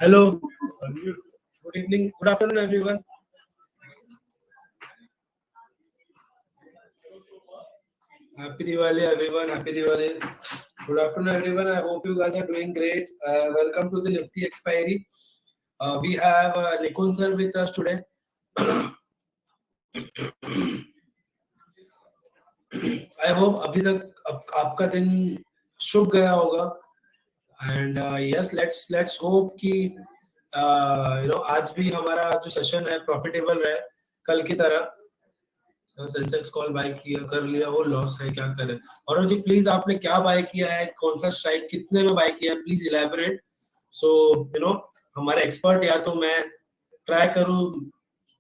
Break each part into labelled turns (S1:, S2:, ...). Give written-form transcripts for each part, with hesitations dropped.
S1: Hello, good evening, good afternoon, everyone. Happy Diwali, everyone. Happy Diwali. Good afternoon, everyone. I hope you guys are doing great. Welcome to the Nifty Expiry. We have Nikun sir with us today. I hope अभी तक आपका दिन शुभ गया होगा. And yes, let's hope कि आज भी हमारा जो सेशन है प्रॉफिटेबल रहे कल की तरह. सेंसेक्स कॉल बाय किया कर लिया, वो लॉस है, क्या करें. और जी प्लीज आपने क्या बाय किया है, कौन सा स्ट्राइक कितने में बाय किया है, प्लीज इलैबोरेट. सो हमारे एक्सपर्ट या तो मैं ट्राई करूं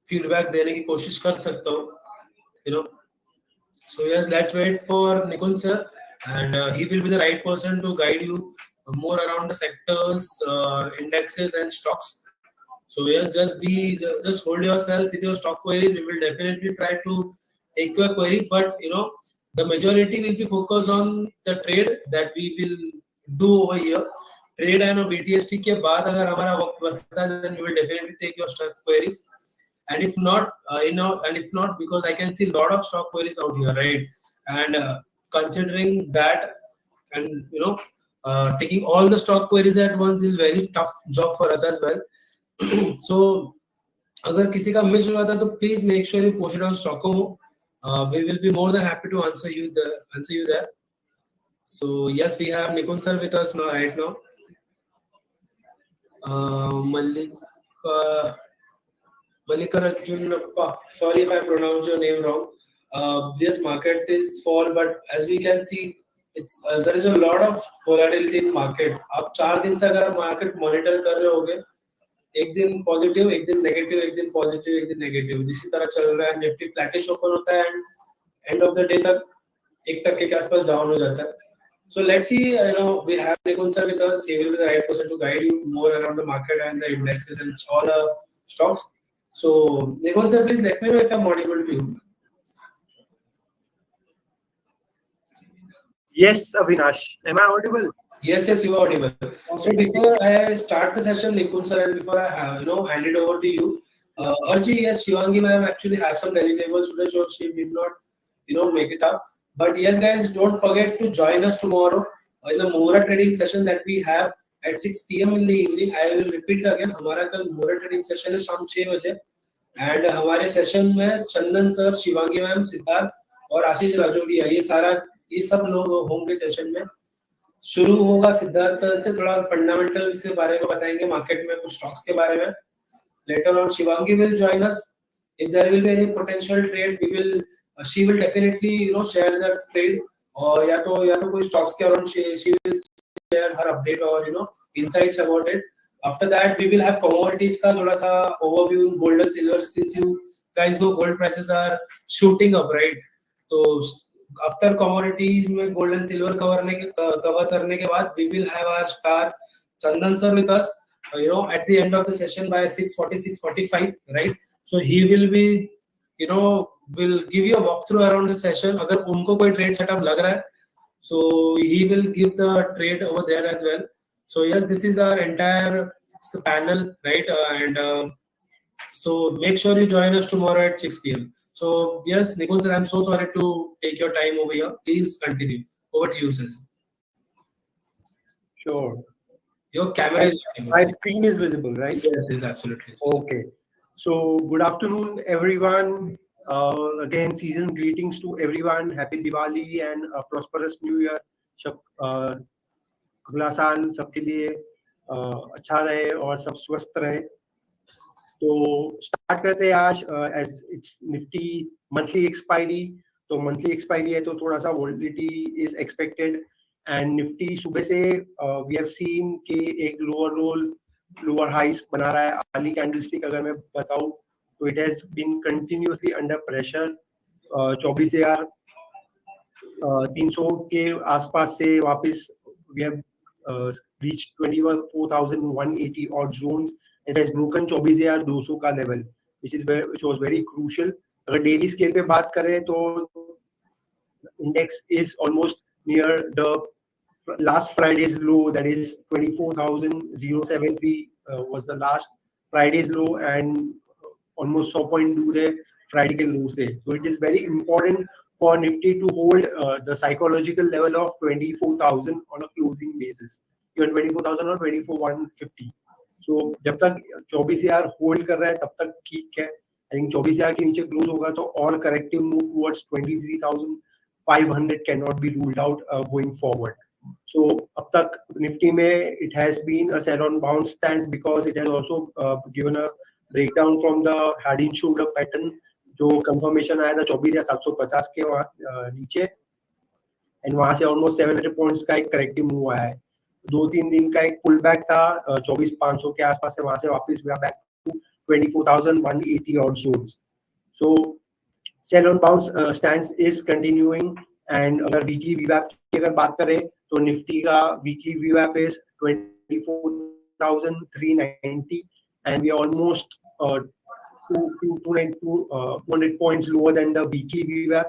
S1: फीडबैक देने की कोशिश कर सकता हूं. So yes, let's wait for Nikun sir, and he will be the right person to guide you more around the sectors, indexes, and stocks. So yes, just hold yourself with your stock queries. We will definitely try to take your queries, but the majority will be focused on the trade that we will do over here. Trade and BTST के बाद अगर हमारा वक्त बचता है, then we will definitely take your stock queries. And if not, because I can see a lot of stock queries out here, right? And considering that, and taking all the stock queries at once is very tough job for us as well. So अगर किसी का miss हुआ था तो please make sure you post it on Stockholm. We will be more than happy to answer you there. So yes, we have Nikun sir with us now, right now. Malik. Mallikarjunappa, sorry if I pronounced your name wrong. This market is fall, but as we can see, it's there is a lot of volatility in market. आप 4 दिन से अगर market monitor कर रहे होगे, एक दिन positive, एक दिन नेगेटिव, एक दिन पॉजिटिव, एक दिन नेगेटिव, इसी तरह चल रहा है. निफ्टी फ्लैटिश ओपन होता है and end of the day तक 1% के आसपास डाउन हो जाता है. So let's see, we have Nikun sir with us. He will be the right person to guide you more around the market and the indexes and all the stocks. So, Nikon sir, please let me know if I'm audible to you.
S2: Yes, Avinash. Am I audible?
S1: Yes, you are audible. So before I start the session, Nikon sir, and before I hand it over to you, Arji, yes, Shivangi ma'am actually have some deliverables today, so she did not, make it up. But yes, guys, don't forget to join us tomorrow in the Mohra trading session that we have at 6 p.m. in the evening. I will repeat again, हमारा कल Mohra trading session है शाम 6 बजे. And हमारे session में चंदन sir, Shivangi ma'am, Siddharth और आशीष राजौरिया, ये सब लोग होंगे सेशन में. शुरू होगा सिद्धार्थ सर से, थोड़ा फंडामेंटल के बारे में बताएंगे, मार्केट में कुछ स्टॉक्स के बारे में. Later on Shivangi will join us. If there will be any potential trade, she will definitely share the trade, और या तो कोई स्टॉक्स के around she will share her update और insights about it. After that, we will have commodities का थोड़ा सा overview in gold and silver, since you guys know gold prices are shooting up, right? So after commodities में gold and silver cover करने के बाद, we will have our star Chandan sir with us. At the end of the session by 6:40, 6:45, right? So he will be, will give you a walkthrough around the session. अगर उनको कोई trade setup लग रहा है, so he will give the trade over there as well. So yes, this is our entire panel, right? So make sure you join us tomorrow at 6 p.m. So yes, Nikun sir, I'm so sorry to take your time over here. Please continue. Over to you, sir.
S2: Sure.
S1: Your camera is visible.
S2: My screen is visible, right?
S1: Yes, absolutely.
S2: Okay. So good afternoon, everyone. Again, season greetings to everyone. Happy Diwali and a prosperous New Year. अगला साल सबके लिए अच्छा रहे और सब स्वस्थ रहे. तो स्टार्ट करते हैं आज. As it's Nifty monthly expiry, तो मंथली एक्सपायरी है तो थोड़ा सा volatility is expected. And Nifty सुबह से वी हैव सीन कि एक लोअर हाइस बना रहा है. अर्ली कैंडलस्टिक अगर मैं बताऊं तो it has been continuously under pressure. 24,300 के आसपास से वापस we have reached 24,180 odd zones. It has broken 24,200 का level, which was very crucial. अगर daily scale पे बात करें तो index is almost near the last Friday's low, that is 24,073 was the last Friday's low and almost 100 point दूर है Friday के low से. So it is very important for Nifty to hold the psychological level of 24,000 on a closing basis. Even 24,000 or 24,150. So जब तक 24,000 hold कर रहा है तब तक ठीक है. I think 24,000 के नीचे क्लोज होगा तो और corrective move towards 23,500 cannot be ruled out going forward. So अब तक Nifty में it has been a sell on bounce stance because it has also given a breakdown from the head and shoulder pattern जो confirmation आया था 24,750 के नीचे and वहां से almost 700 points का एक corrective move आया है. 2-3 दिन का एक पुल बैक था 24,500 के आसपास से, वहां से वापस back to 24,180 odd zones. So sell on bounce stance is continuing and अगर weekly VWAP की अगर बात करें तो निफ्टी का weekly VWAP is 24,390 and we are almost 200 points lower than the weekly VWAP,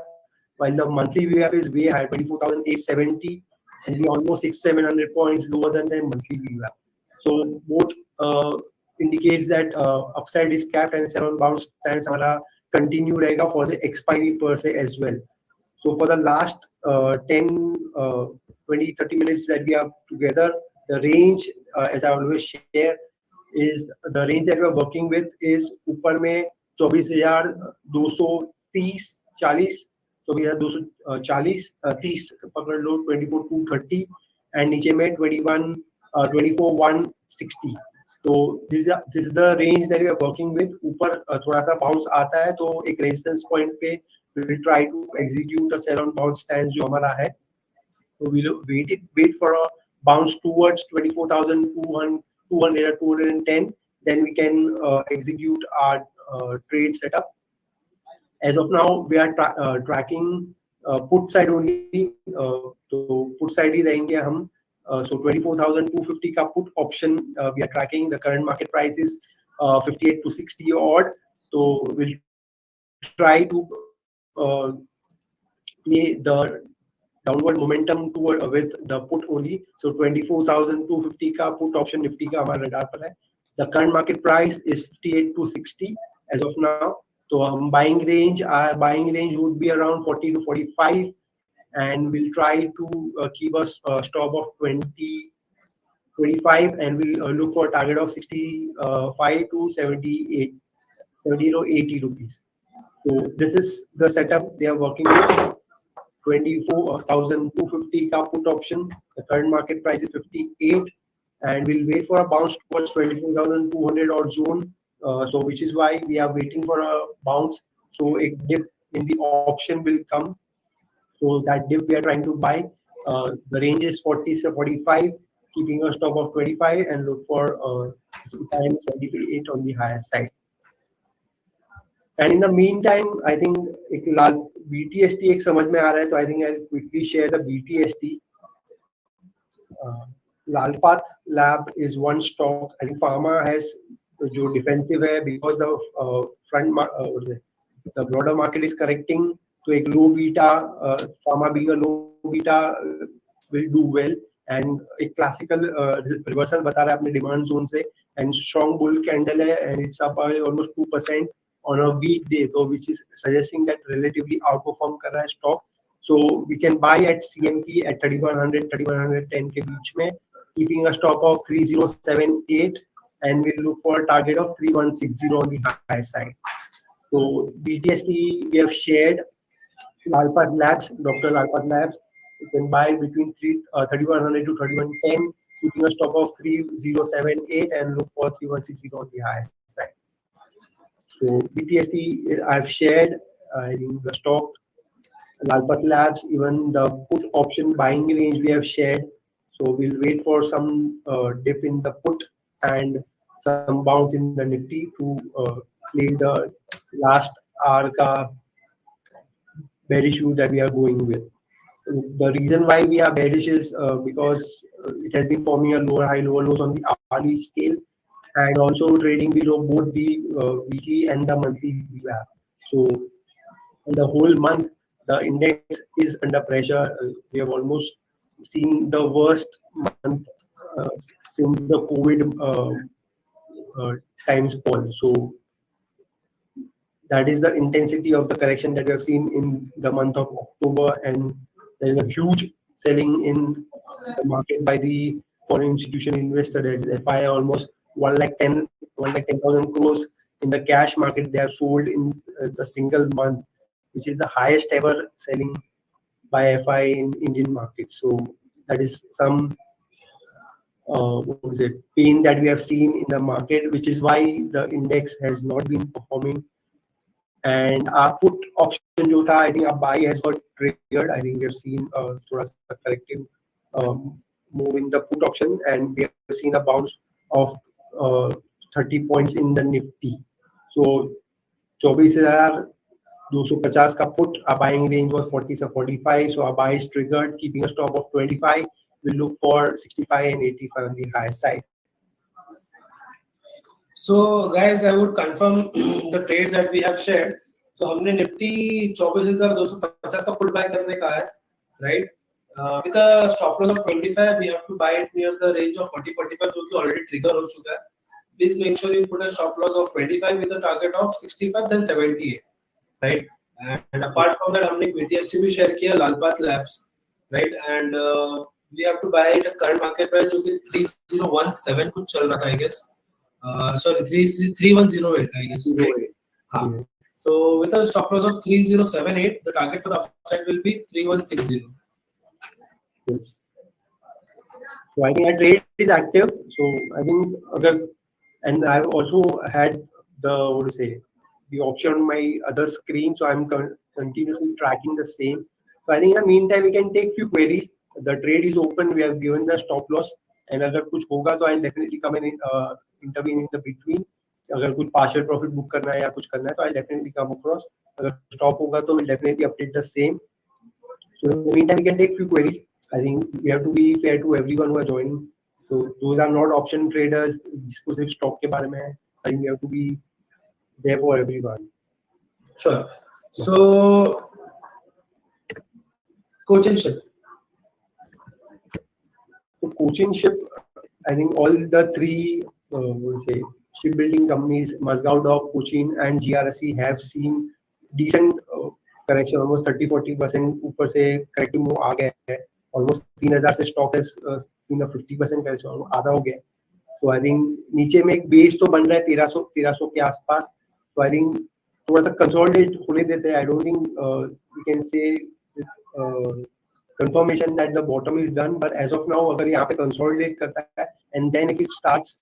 S2: while the monthly VWAP is way higher, 24,870, and we are almost 600-700 points lower than the monthly VWAP. So both indicates that upside is capped and sell on bounce stance हमारा continue रहेगा for the expiry per se as well. So for the last 10, 20, 30 minutes that we are together, the range, as I always share, is the range that we are working with is ऊपर में 24,230, 40, 24,240, 30 पकड़ लो 24,230 and नीचे में 24,160. तो this is the range that we are working with. ऊपर थोड़ा सा bounce आता है तो एक resistance point पे we will try to execute a sell on bounce stance जो हमारा है. So we will wait for a bounce towards 24,200 or 210. Then we can execute our trade setup. As of now, we are tracking put side only. So put side ही रहेंगे हम. So 24,250 का put option we are tracking. The current market price is 58 to 60 odd. So we'll try to play the downward momentum toward with the put only. So 24,250 का put option Nifty का हमारे radar पर है. The current market price is 58 to 60 as of now. So our buying range would be around 40 to 45, and we'll try to keep a stop of 20, 25, and we'll look for a target of 65 to 78, 70 to 80 rupees. So this is the setup they are working with. 24,250 ka put option. The current market price is 58, and we'll wait for a bounce towards 24,200 odd zone. So which is why we are waiting for a bounce. So a dip in the option will come. So that dip we are trying to buy. The range is 40 to 45, keeping a stop of 25 and look for 78 on the higher side. And in the meantime, I think एक BTST एक समझ में आ रहा है, तो I think I'll quickly share the BTST. Lalpath Lab is one stock. I think pharma has जो defensive है because the the broader market is correcting. So एक low beta, pharma being a low beta will do well. And एक classical reversal बता रहा है अपने demand zone से, and strong bull candle है, and it's up by almost 2%. On a weekday, so which is suggesting that relatively outperform कर रहा है stock. So we can buy at CMP at 3,100, 3,110 के बीच में, keeping a stop of 3,078, and we'll look for a target of 3,160 on the high side. So BTST we have shared. Lalpath Labs, Dr. Lalpath Labs, you can buy between 3,100 to 3,110, keeping a stop of 3,078 and look for 3,160 on the high side. So BTST I've shared in the stock. Lalpath Labs, even the put option buying range we have shared. So we'll wait for some dip in the put and some bounce in the Nifty to play the last hour ka bearish view that we are going with. The reason why we are bearish is because it has been forming a lower high, lower lows on the hourly scale, and also trading below both the weekly and the monthly VWAP. So in the whole month, the index is under pressure. We have almost seen the worst month since the COVID times fall. So that is the intensity of the correction that we have seen in the month of October, and there is a huge selling in the market by the foreign institutional investor. That is FI almost 1,10,000 crores in the cash market. They have sold in the single month, which is the highest ever selling by FI in Indian market. So that is some what is it, pain that we have seen in the market, which is why the index has not been performing. And our put option जो था, I think our buy has got triggered. I think we have seen थोड़ा सा corrective move in the put option, and we have seen a bounce of 30 points in the Nifty. So 24,250 का put, our buying range was 40 to 45. So our buy is triggered, keeping a stop of 25. We'll look for 65 and 85 on the higher side.
S1: So guys, I would confirm the trades that we have shared. So हमने Nifty 24,250 का pull back करने का है, right? With a stop loss of 25, we have to buy it near the range of 40-45, जो कि already trigger हो चुका है. Please make sure you put a stop loss of 25 with a target of 65, then 78, right? And apart from that, हमने BTST भी share किया, Lalpath Labs, right? And we have to buy it at current market price जो कि 3017 कुछ चल रहा था, I guess. Sorry, 3108, I guess. Right? So with a stop loss of 3078, the target for the upside will be 3160.
S2: Yes. So I think our trade is active. So I think and I've also had the option on my other screen. So I'm continuously tracking the same. So I think in the meantime we can take few queries. The trade is open. We have given the stop loss, and अगर कुछ होगा तो I'll definitely come in intervene in the between. अगर कुछ partial profit book करना है या कुछ करना है तो I'll definitely come across. अगर stop होगा तो we'll definitely update the same. So in the meantime we can take few queries. I think we have to be fair to everyone who are joining. So those are not option traders जिसको सिर्फ stock के बारे में है. I think we have to be there for everyone.
S1: Sure. So coaching ship.
S2: So coaching ship, I think all the three shipbuilding companies, Mazgaon Dock, Cochin and GRSE have seen decent correction, almost 30-40% ऊपर से corrective move आ गया है. Almost 3,000 से stock has seen a 50% correction, आधा हो गया. So I think नीचे में एक base तो बन रहा है 1300 के आसपास. So I think थोड़ा सा consolidate होने देते हैं. I don't think we can say confirmation that the bottom is done, but as of now अगर यहाँ पे consolidate करता है and then if it starts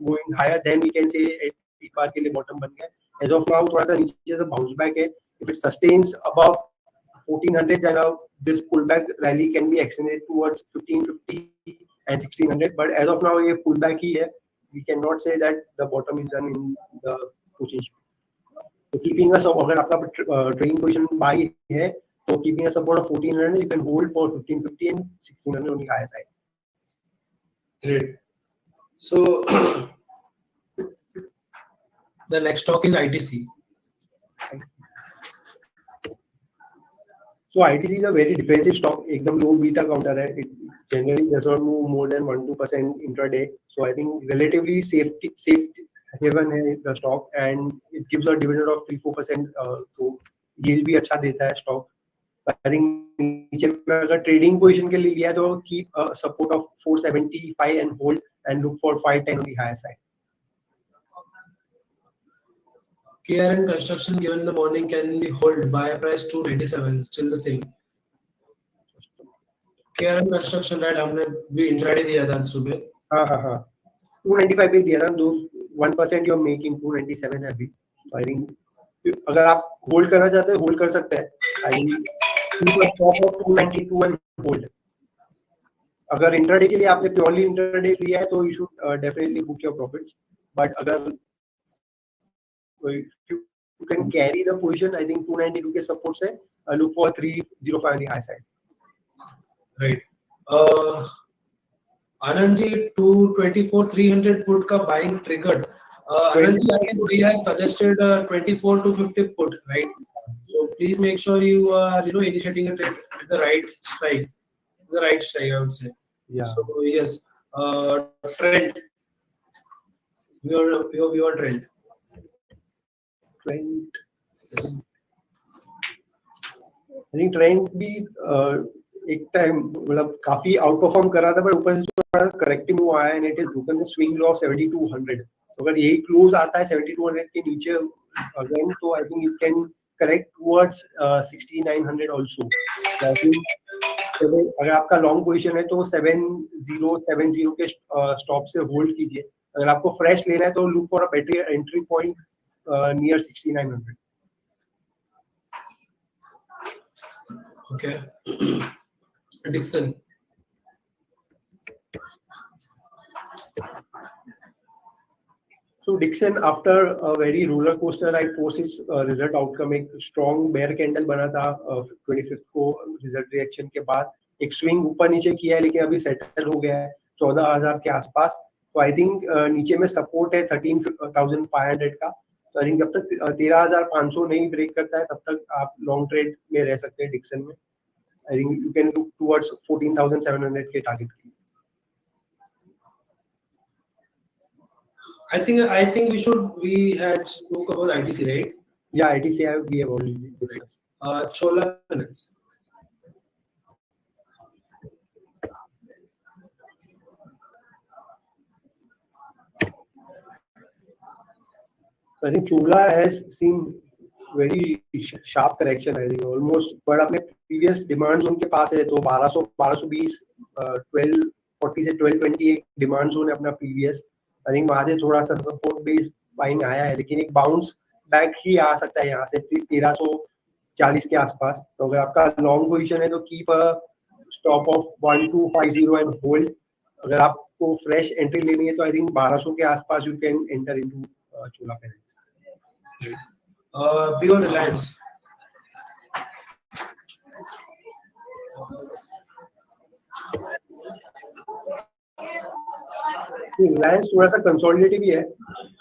S2: going higher, then we can say एक बार के लिए bottom बन गया. As of now थोड़ा सा नीचे से bounce back है. If it sustains above 1400, then this pullback rally can be extended towards 1550 and 1600. But as of now ये pullback ही है. We cannot say that the bottom is done in the coaching. So keeping us, अगर आपका trading position buy है, so keeping a support of 1400, you can hold for 1550 and 1600 on the higher side.
S1: Great. So the next stock is ITC.
S2: So ITC is a very defensive stock. एकदम low beta counter है. It generally does not move more than 1-2% intraday. So I think relatively safe haven है the stock, and it gives a dividend of 3-4%. So yield भी अच्छा देता है stock. I think नीचे में अगर trading position के लिए लिया तो keep a support of 475 and hold and look for 510 on the higher side.
S1: KRN Construction given in the morning can be hold buy price 297, still the same. KRN Construction, right? हमने भी intraday दिया था सुबह.
S2: हाँ 295 पे दिया था. Those 1% you're making 297 है अभी. I think अगर आप hold करना चाहते हैं hold कर सकते हैं. I think keep a stop of 292 and hold. अगर इंट्राडे के लिए आपने प्योरली इंट्राडे लिया है तो you should definitely book your profits. But अगर you can carry the position, I think 292 के support से look for 305 on the high side.
S1: Right. Anandji 224-300 put का buying triggered. Anandji, I guess we have suggested 24-250 put, right? So please make sure you are initiating a trade at the right strike. The right strike, I would say.
S2: Yeah.
S1: So yes, trend. your trend.
S2: Trend
S1: Yes.
S2: I think trend भी एक time मतलब काफी out perform कर रहा था, पर ऊपर से थोड़ा करेक्टिव मूव आया and it is broken the swing low of 7200. अगर यही क्लोज आता है 7200 के नीचे अगेन, तो I think it can correct towards 6900 also. I think अगर आपका लॉन्ग पोजीशन है तो 7070 के स्टॉप से होल्ड कीजिए. अगर आपको फ्रेश लेना है तो look for a better entry point near 6900.
S1: Okay. Dixon.
S2: So Dixon, after a very roller coaster ride post its result outcome, एक strong bear candle बना था 25th को result reaction के बाद. एक swing ऊपर नीचे किया है, लेकिन अभी settle हो गया है 14,000 के आसपास. तो I think नीचे में support है 13,500 का. तो I think जब तक 13,500 नहीं break करता है, तब तक आप long trade में रह सकते हैं Dixon में. I think you can look towards 14,700 के target के.
S1: I think we had spoke about ITC, right?
S2: Yeah, ITC we have already discussed.
S1: Chola Finance.
S2: I think Chola has seen very sharp correction. I think almost, but अपने previous demand zone के पास है, तो 1200 1220 1240 से 1220 एक demand zone है अपना previous. I think वहाँ से थोड़ा सा support base buying आया है, लेकिन एक bounce back ही आ सकता है यहाँ से 1340 के आसपास. तो अगर आपका long position है तो keep a stop of 1250 and hold. अगर आपको fresh entry लेनी है तो I think 1200 के आसपास you can enter into Chola Finance.
S1: Pure Reliance.
S2: Reliance थोड़ा सा कंसोलिडेटिव ही है,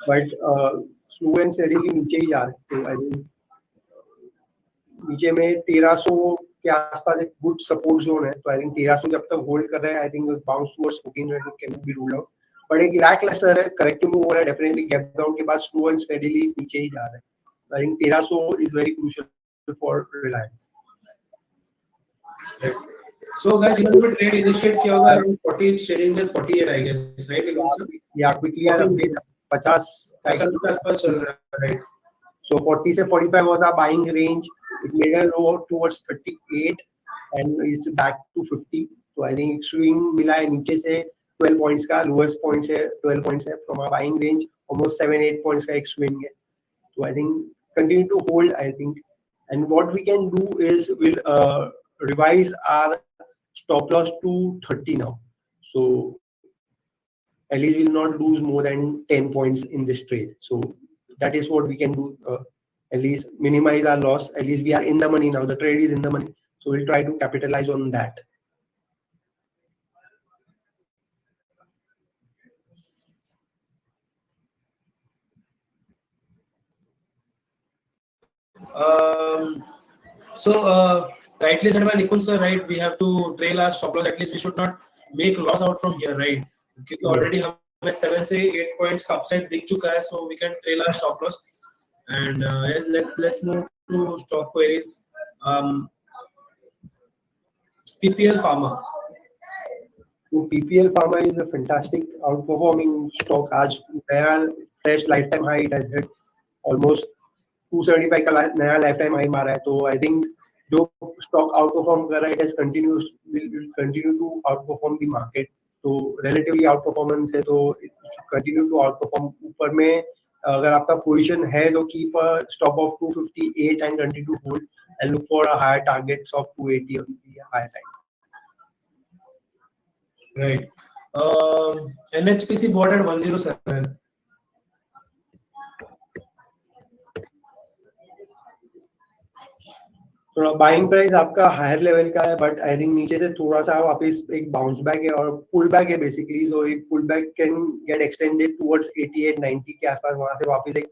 S2: बट स्लो एंड स्टेडीली नीचे ही जा रहे हैं. तो आई थिंक नीचे में 1300 के आसपास एक गुड सपोर्ट जोन है. तो आई थिंक 1300 जब तक होल्ड कर रहे हैं, I think bounce towards 1400 can be ruled out. But एक लैक लस्टर है, करेक्टिव मूव हो रहा है, डेफिनेटली गैप डाउन के बाद स्लो एंड स्टेडीली नीचे ही जा रहे हैं. I think 1300 is very crucial for Reliance.
S1: So guys, you know trade initiate किया होगा around 40 trading till 48, I guess, right?
S2: या क्विकली यार अभी 50
S1: के आसपास चल रहा है, right?
S2: So 40 से 45 was our buying range. It made a low towards 38 and it's back to 50. So I think swing मिला है नीचे से 12 points का, lowest point से 12 points है from our buying range, almost 7-8 points का एक swing है. So I think continue to hold, I think. And what we can do is we'll revise our stop loss to 30 now. So at least we'll not lose more than 10 points in this trade. So that is what we can do. At least minimize our loss. At least we are in the money now. The trade is in the money. So we'll try to capitalize on that.
S1: Rightly said by Nikun sir, right? We have to trail our stop loss. At least we should not make loss out from here, right? क्योंकि already हमें 7 से 8 points का upside दिख चुका है, so we can trail our stop loss. And let's move to stock queries. PPL Pharma.
S2: So PPL Pharma is a fantastic outperforming stock. आज नया fresh lifetime high it has hit almost 275 का नया lifetime high मारा है. तो I think जो stock outperform कर रहा है, it has will continue to outperform the market. तो relatively outperformance है, तो it should continue to outperform. ऊपर में अगर आपका position है तो keep a stop of 258 and continue to hold and look for a higher targets of 280 on the higher side.
S1: Right. NHPC bought at 107.
S2: थोड़ा buying price आपका higher level का है, बट आई थिंक नीचे से थोड़ा सा वापस एक बाउंस बैक है और पुल बैक है बेसिकली. सो एक pull back can get extended towards 88-90 के आसपास. वहां से वापस एक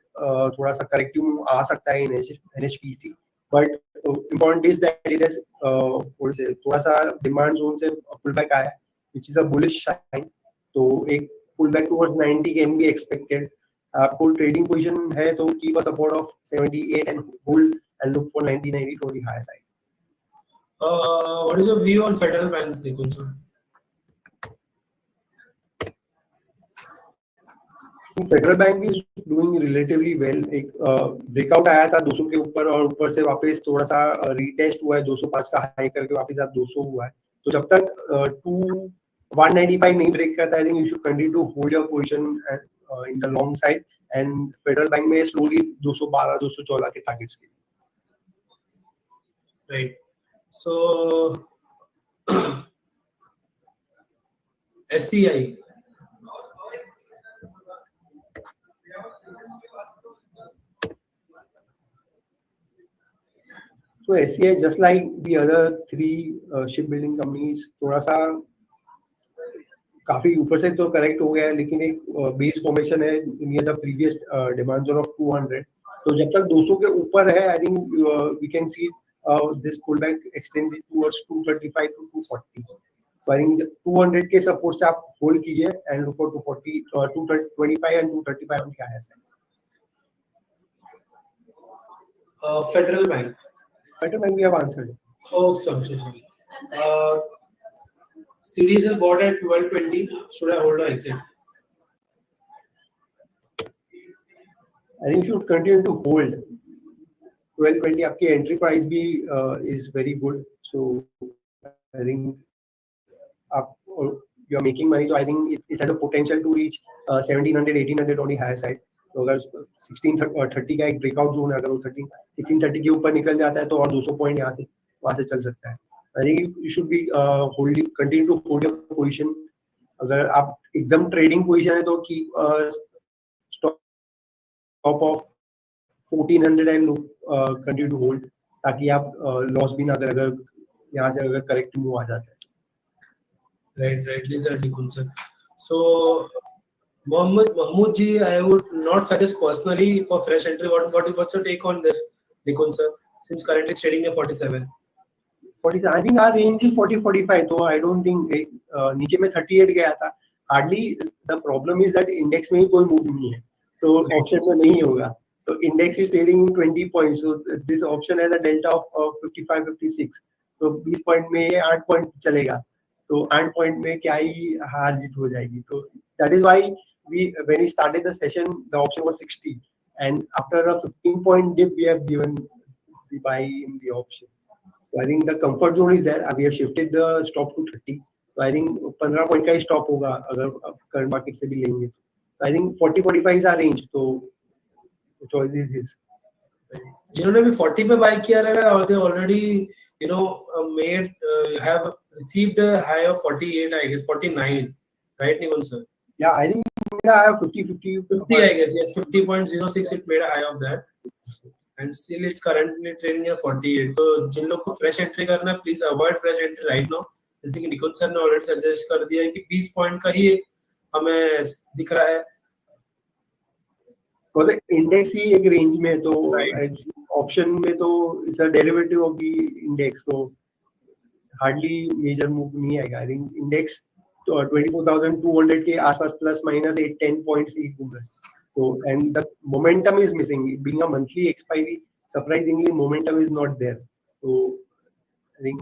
S2: थोड़ा सा करेक्टिव मूव आ सकता है NHPC. But important is that it is थोड़ा सा डिमांड जोन से पुल बैक आया, which is a bullish sign. तो एक pull back towards 90 can be expected. आपको ट्रेडिंग पोजीशन है तो keep a support of 78 and hold and look for 1990 to the higher side.
S1: What is your view on Federal Bank, Nikunj sir?
S2: Federal Bank is doing relatively well. एक breakout आया था 200 के ऊपर और ऊपर से वापस थोड़ा सा रीटेस्ट हुआ है, 205 का हाई करके वापस आप 200 हुआ है. तो जब तक 195 नहीं ब्रेक करता, I think you should continue to hold your position in the long side. And Federal Bank में स्लोली 212 214 के टारगेट्स के.
S1: Right. So SCI.
S2: So SCI, just like the other three shipbuilding companies, थोड़ा सा काफी ऊपर से तो करेक्ट हो गया है, लेकिन एक बेस फॉर्मेशन है near the previous demand zone of 200. तो जब तक 200 के ऊपर है, I think we can see this pull back extended towards 235 to 240. तो आई थिंक 200 के सपोर्ट से आप होल्ड कीजिए and look for 240, 225 and 235 on क्या है sir.
S1: Federal Bank.
S2: Federal Bank we have answered.
S1: Oh, sorry. CDs are bought at 1220. Should I hold or exit?
S2: I think you should continue to hold. 1220 आपकी entry price भी is very good. So I think आप you are making money. So I think it has a potential to reach 1700 1800 on the higher side. तो अगर 1630 का एक breakout zone है, अगर वो 1630 के ऊपर निकल जाता है तो और 200 पॉइंट यहाँ से वहां से चल सकता है. I think you should be holding, continue to hold your position. अगर आप एकदम ट्रेडिंग पोजीशन है तो keep stop of 1400 and continue to hold, ताकि आप लॉस भी ना करें अगर यहाँ से अगर करेक्ट मूव आ जाता है.
S1: Right. These are Nikunj sir. So Mahmood ji, I would not suggest personally for fresh entry. What's your take on this, Nikunj sir? Since currently it's trading at 47.
S2: 47, I think our range is 40-45. So I don't think नीचे में 38 गया था. Hardly the problem is that index में ही कोई move नहीं है, तो option में नहीं होगा. तो index is trading 20 points. So this option has a delta of 55-56. तो 20 point में ये 8 point चलेगा. तो 8 point में क्या ही हार जीत हो जाएगी. तो that is why when we started the session, the option was 60, and after a 15 point dip, we have given the buy in the option. So I think the comfort zone is there. We have shifted the stop to 30. So I think 15 point का ही stop होगा अगर current market से भी लेंगे. So I think 40-45 is our range. So the choice is this.
S1: जिन्होंने भी 40 पे buy किया रहेगा, और they already made have received a high of 48, I guess 49, right, Nikunj sir?
S2: Yeah, I think I have 50,
S1: I guess, yes, 50.06 it made a high of that, and still it's currently trading at 48. तो जिन लोग को fresh entry करना है, please avoid fresh entry right now. जैसे कि निकुंज sir ने already suggest कर दिया है कि 20 point का ही हमें दिख रहा है.
S2: तो इंडेक्स ही एक रेंज में, तो ऑप्शन में तो it's a derivative of the index, तो हार्डली मेजर मूव नहीं आएगा. आई थिंक इंडेक्स तो 24,200 के आसपास प्लस माइनस 8-10 पॉइंट्स ही घूम रहा है. तो and the momentum is missing. Being a monthly expiry, surprisingly momentum is not there. तो I think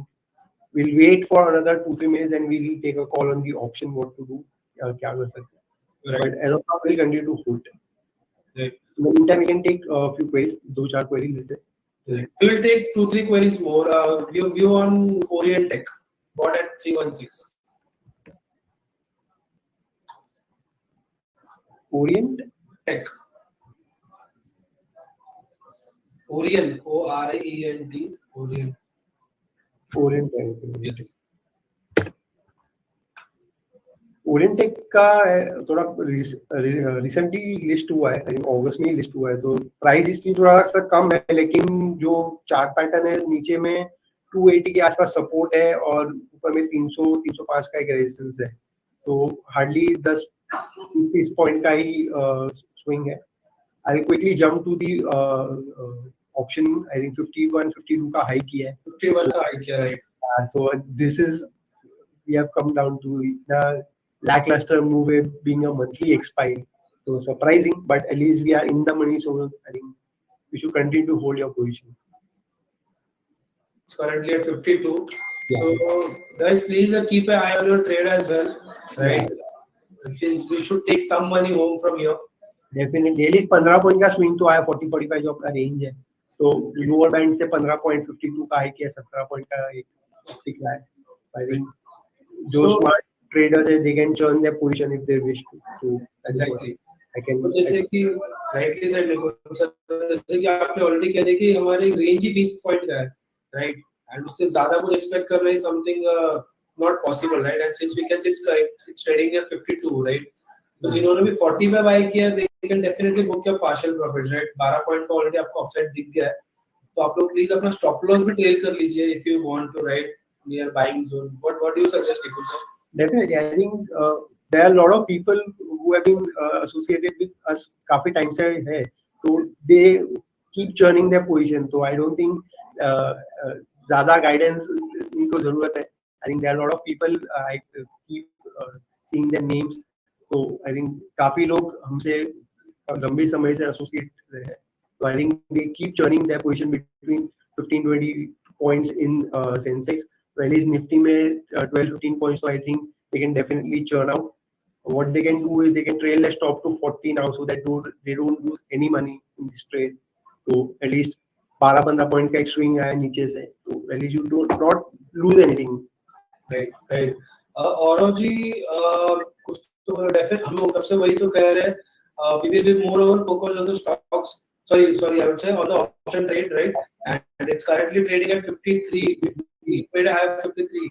S2: we'll wait for another 2-3 minutes and we'll take a call on the option what to do. क्या कर सकते हैं. But as of now, we'll continue to hold.
S1: Right.
S2: In the meantime, we can take a few queries. 2-4 queries लेते हैं.
S1: We will take 2-3 queries more. View on Orient Tech, bought at 316.
S2: Orient
S1: Tech. Orient, ORIENT, Orient.
S2: Orient
S1: Yes.
S2: Orient Tech का थोड़ा recently list हुआ है, अगस्त में ही list हुआ है. तो प्राइस इसकी थोड़ा सा कम है, लेकिन जो चार्ट पैटर्न है नीचे में 280 के आसपास सपोर्ट है और ऊपर में 300-305 का एक रेजिस्टेंस है. तो हार्डली 10-30 पॉइंट का ही स्विंग है. I quickly jump to the option. I think 51-52 का हाई किया है.
S1: 51 का हाई किया, right.
S2: So this is, we have come down to the lackluster move being a monthly expiry. So surprising, but at least we are in the money. So I think you should continue to hold your position.
S1: It's currently at 52.
S2: Yeah.
S1: So guys, please keep an eye on your trade as well, right? Please, we should take some money home from here.
S2: Definitely daily 15 point का swing तो आया 40-45 जो अपना range है तो lower band से 15.52 का high किया 17 पॉइंट का एक टिक है आई थिंक जो स्मार्ट ट्रेडर्स है they can churn their position if they wish to so
S1: exactly
S2: I can
S1: जैसे कि राइटली साइड देखो सर, जैसे कि आपने ऑलरेडी कह दिया कि हमारी रेंज ही 20 पॉइंट का है, राइट? एंड उससे ज्यादा कुछ एक्सपेक्ट कर रहे हैं something not possible, right? And since we can see it's trading at 52, right? तो जिन्होंने भी 40 पे बाय किया they can definitely book your partial profit, right? 12 point का ऑलरेडी आपको अपसाइड दिख गया है, तो आप लोग प्लीज अपना स्टॉप लॉस भी ट्रेल कर लीजिए if you want to, right? Near buying zone. What do you suggest, Nikhil sir?
S2: Definitely, I think there are a lot of people who have been associated with us काफी time से है, so they keep churning their position. So I don't think ज़्यादा guidance इनको जरूरत है. I think there are a lot of people I keep seeing their names. So I think काफी लोग हमसे लंबे समय से associate है. So I think they keep churning their position between 15-20 points in Sensex. So at least Nifty में 12-15 points. So I think they can definitely churn out. What they can do is they can trail their stop to 40 now, so that they don't lose any money in this trade. So at least 12-15 point का एक swing आया नीचे से, so at least you do not lose anything.
S1: Right, right. और जी कुछ तो definite हम लोग कब से वही तो कह रहे हैं, we will be more over focused on the stocks. Sorry, I would say on the option trade, right? And it's currently trading at 53. We made a high of 53,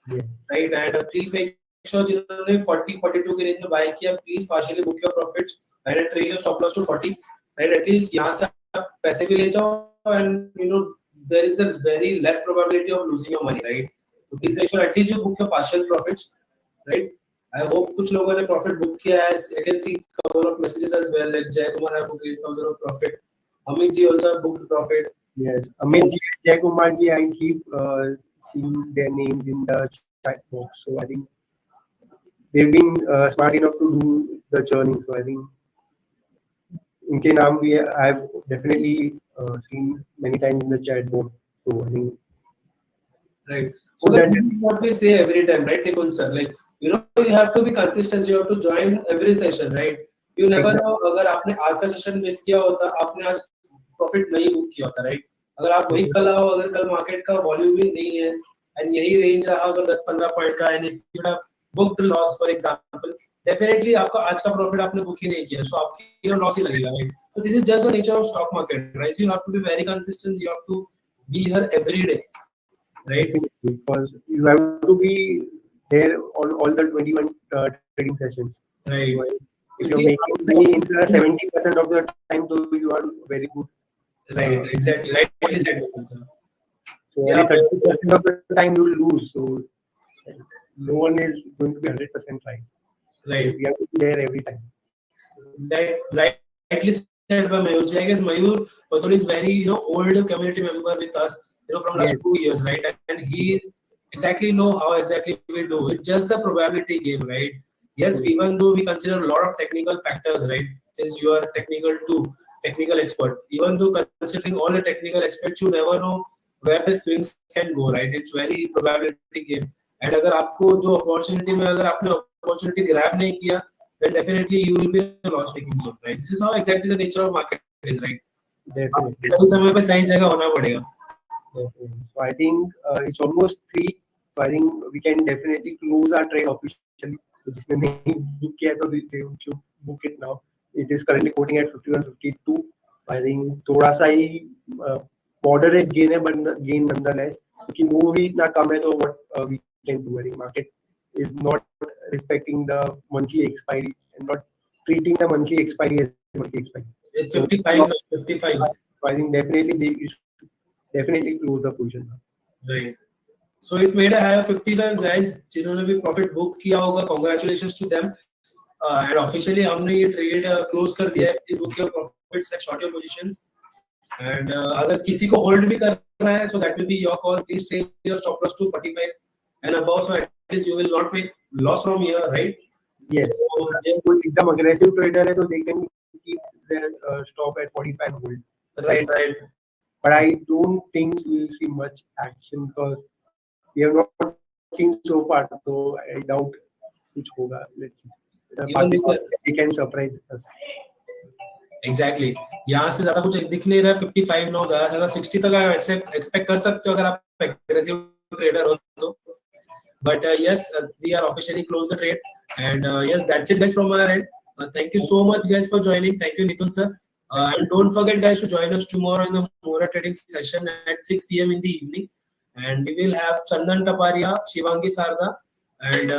S2: Yes.
S1: right? And please make sure जिन्होंने 40-42 के range में bye किया, please partially book your profits and trail your stop loss to 40, right? At least यहाँ से आप पैसे भी ले जाओ and you know there is a very less probability of losing your money, right? So please make sure at least you book your partial profits, right? I hope कुछ लोगों ने profit book किया है. I can see couple of messages as well. Like Jay Kumar have booked 8,000 of profit. Amit ji also have booked profit.
S2: Yes, Amit ji, Jay Kumar ji, I keep seeing their names in the chat box. So I think they've been smart enough to do the churning. So I think इनके नाम भी I've definitely seen many times in the chat box. So I think
S1: right. So that is what we say every time, right, Nikun sir? Like you know, you have to be consistent. You have to join every session, right? You never know. अगर आपने आज का session miss किया होता, आपने आज profit नहीं book किया होता, राइट? अगर आप वही कल आओ, अगर कल मार्केट का वॉल्यूम भी नहीं है एंड यही रेंज रहा अगर 10-15 पॉइंट का and if you have booked loss for example, definitely आपका आज का प्रॉफिट आपने बुक ही नहीं किया, सो आपकी लॉस ही लगेगा, right? So this is just the nature of stock market, right? You have to be very consistent, you have to be here every day, right?
S2: Because you have to be there on all the 21 trading sessions.
S1: Right.
S2: If you're making money in 70% of the time, so you are very good.
S1: Right, exactly. Right, exactly.
S2: So only 30% of the time you will lose. So no one is going to be 100% right.
S1: Right.
S2: We have to be there every time.
S1: Rightly said by Mayur. I guess Mayur Patul is very old community member with us, from last 2 years, right? And he exactly know how exactly we do. It's just the probability game, right? Yes, even though we consider a lot of technical factors, right? Since you are technical expert, even though considering all the technical aspects, you never know where the swings can go, right? It's very probability game. And अगर आपको जो opportunity में अगर आपने opportunity grab नहीं किया, then definitely you will be a loss making zone, right? This is how exactly the nature of market is, right?
S2: Definitely.
S1: सही समय पे सही जगह होना पड़ेगा.
S2: So I think it's almost 3. So I think we can definitely close our trade officially. So जिसने नहीं book किया तो they should book it now. It is currently quoting at 51.52. I think थोड़ा सा ही moderate gain है, but gain nonetheless. क्योंकि वो भी इतना कम है तो what we can do. I think market is not respecting the monthly expiry and not treating the monthly expiry as monthly expiry.
S1: It's 55.
S2: So I think definitely definitely close the position.
S1: Right. So it made a high of 59, guys. जिन्होंने भी profit book किया होगा, congratulations to them. And officially हमने ये trade close कर दिया है. Please book your profits and short your positions. And अगर किसी को hold भी करना है, so that will be your call. Please take your stop loss to 45 and above, so at least you will not make loss from here, right?
S2: Yes.
S1: So just
S2: कोई एकदम aggressive trader है तो they can keep their stop at 45 hold.
S1: right.
S2: But I don't think we'll see much action because we have not seen so far. So I doubt कुछ होगा. Let's see.
S1: Even
S2: They can surprise us.
S1: Exactly यहाँ से ज्यादा कुछ दिख नहीं रहा है. 55 नौ ज्यादा ज्यादा 60 तक आप एक्सपेक्ट कर सकते हो अगर आप एग्रेसिव ट्रेडर हो तो. But yes, we are officially close the trade, and yes, that's it, guys, from our end. Thank you so much, guys, for joining. Thank you, Nikhil sir. And don't forget, guys, to join us tomorrow in the Mora trading session at 6 p.m. in the evening, and we will have Chandan Taparia, Shivangi Sarda, and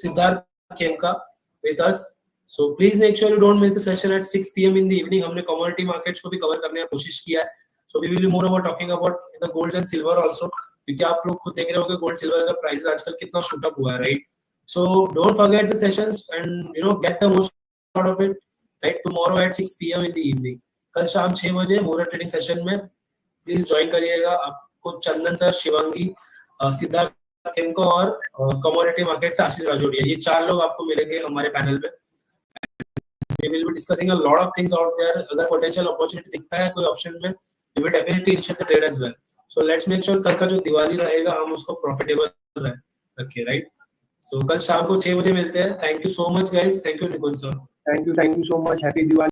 S1: Siddharth Khemka with us. So please make sure you don't miss the session at 6 p.m. in the evening. हमने commodity markets को भी cover करने की कोशिश किया है. So we will be more about talking about the gold and silver also. क्योंकि आप लोग खुद देख रहे होंगे gold silver का price आजकल कितना shoot up हुआ है, right? So don't forget the sessions and get the most out of it. Right, tomorrow at 6 p.m. in the evening. कल शाम 6 बजे मोरा ट्रेडिंग सेशन में प्लीज ज्वाइन करिएगा. आपको चंदन सर, शिवांगी, सिद्धार्थ खेमको और कमोडिटी मार्केट से आशीष राजोड़िया, ये 4 लोग आपको मिलेंगे हमारे पैनल में. We will be discussing a lot of things out there. अगर potential opportunity दिखता है कोई ऑप्शन में, we will definitely initiate the trade as well. So let's make sure कल का जो दिवाली रहेगा हम उसको प्रॉफिटेबल रखें, right? So कल शाम को 6 बजे मिलते हैं. Thank you so much, guys. Thank you, Nikunj sir.
S2: Thank you so much. Happy Diwali.